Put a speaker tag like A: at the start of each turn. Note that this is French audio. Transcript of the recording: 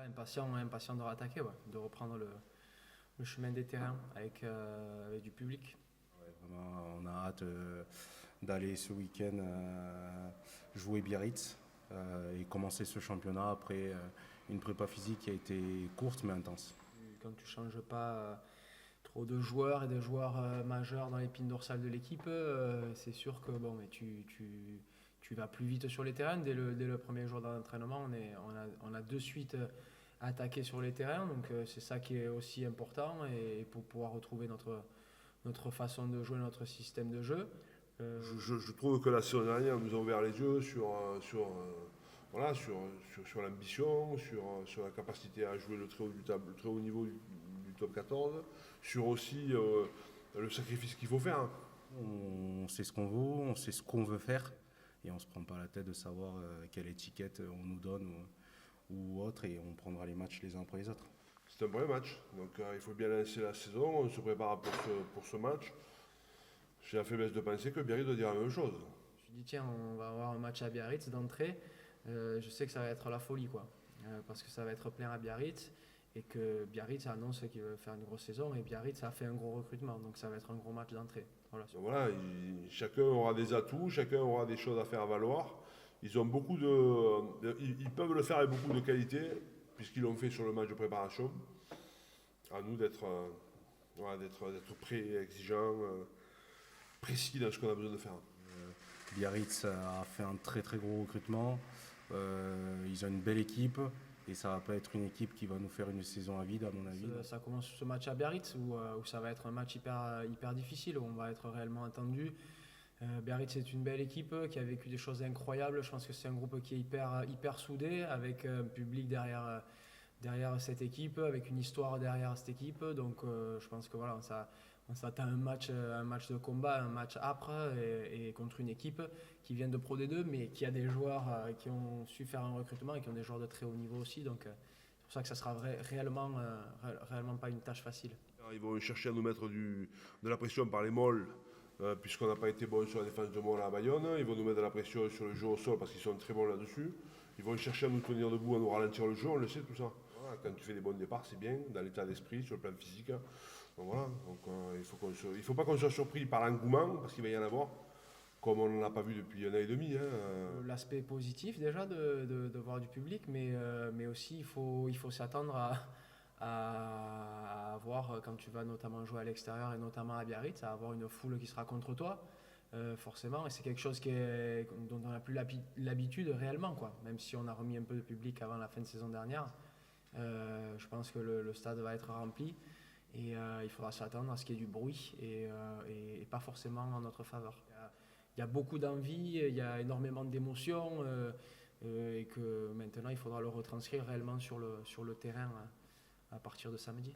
A: impatient de rattaquer, ouais, de reprendre le chemin des terrains avec du public.
B: Ouais, vraiment, on a hâte d'aller ce week-end jouer Biarritz et commencer ce championnat après une prépa physique qui a été courte mais intense.
A: Quand tu ne changes pas trop de joueurs et de joueurs majeurs dans l'épine dorsale de l'équipe, c'est sûr que bon, mais tu vas plus vite sur les terrains. Dès le premier jour d'entraînement, on a de suite attaqué sur les terrains, donc c'est ça qui est aussi important et pour pouvoir retrouver notre façon de jouer, notre système de jeu.
C: Je trouve que la saison dernière nous a ouvert les yeux voilà, sur l'ambition, sur la capacité à jouer le très haut niveau du top 14, sur aussi le sacrifice qu'il faut faire.
B: On sait ce qu'on vaut, on sait ce qu'on veut faire et on ne se prend pas la tête de savoir quelle étiquette on nous donne ou autre et on prendra les matchs les uns après les autres.
C: C'est un vrai match, donc il faut bien lancer la saison, on se prépare pour ce match. J'ai la faiblesse de penser que Biarritz doit dire la même chose.
A: Je me dis tiens, on va avoir un match à Biarritz d'entrée. Je sais que ça va être la folie, quoi. Parce que ça va être plein à Biarritz et que Biarritz annonce qu'il veut faire une grosse saison et Biarritz a fait un gros recrutement, donc ça va être un gros match d'entrée. Voilà.
C: Donc voilà, chacun aura des atouts, chacun aura des choses à faire valoir. Ils ont ils peuvent le faire avec beaucoup de qualité puisqu'ils l'ont fait sur le match de préparation. À nous d'être prêts, exigeants, précis dans ce qu'on a besoin de faire.
B: Biarritz a fait un très très gros recrutement. Ils ont une belle équipe et ça va pas être une équipe qui va nous faire une saison à vide à mon avis.
A: Ça commence ce match à Biarritz où ça va être un match hyper difficile, où on va être réellement attendu. Biarritz est une belle équipe qui a vécu des choses incroyables. Je pense que c'est un groupe qui est hyper soudé, avec un public derrière cette équipe, avec une histoire derrière cette équipe. Donc je pense que voilà, on s'attend à un match de combat, un match âpre et contre une équipe qui vient de Pro D2, mais qui a des joueurs qui ont su faire un recrutement et qui ont des joueurs de très haut niveau aussi. Donc c'est pour ça que ça sera réellement pas une tâche facile.
C: Ils vont chercher à nous mettre de la pression par les molles, puisqu'on n'a pas été bon sur la défense de Moll à Bayonne. Ils vont nous mettre de la pression sur le jeu au sol parce qu'ils sont très bons là-dessus. Ils vont chercher à nous tenir debout, à nous ralentir le jeu, on le sait tout ça. Voilà, quand tu fais des bons départs, c'est bien, dans l'état d'esprit, sur le plan physique. Donc voilà, il faut pas qu'on soit surpris par l'engouement, parce qu'il va y en avoir, comme on ne l'a pas vu depuis un an et demi.
A: L'aspect positif déjà de voir du public, mais aussi il faut s'attendre à avoir, quand tu vas notamment jouer à l'extérieur et notamment à Biarritz, à avoir une foule qui sera contre toi, forcément, et c'est quelque chose dont on n'a plus l'habitude réellement, quoi. Même si on a remis un peu de public avant la fin de saison dernière, je pense que le stade va être rempli. Et il faudra s'attendre à ce qu'il y ait du bruit et pas forcément en notre faveur. Il y a beaucoup d'envie, il y a énormément d'émotions et que maintenant il faudra le retranscrire réellement sur le terrain à partir de samedi.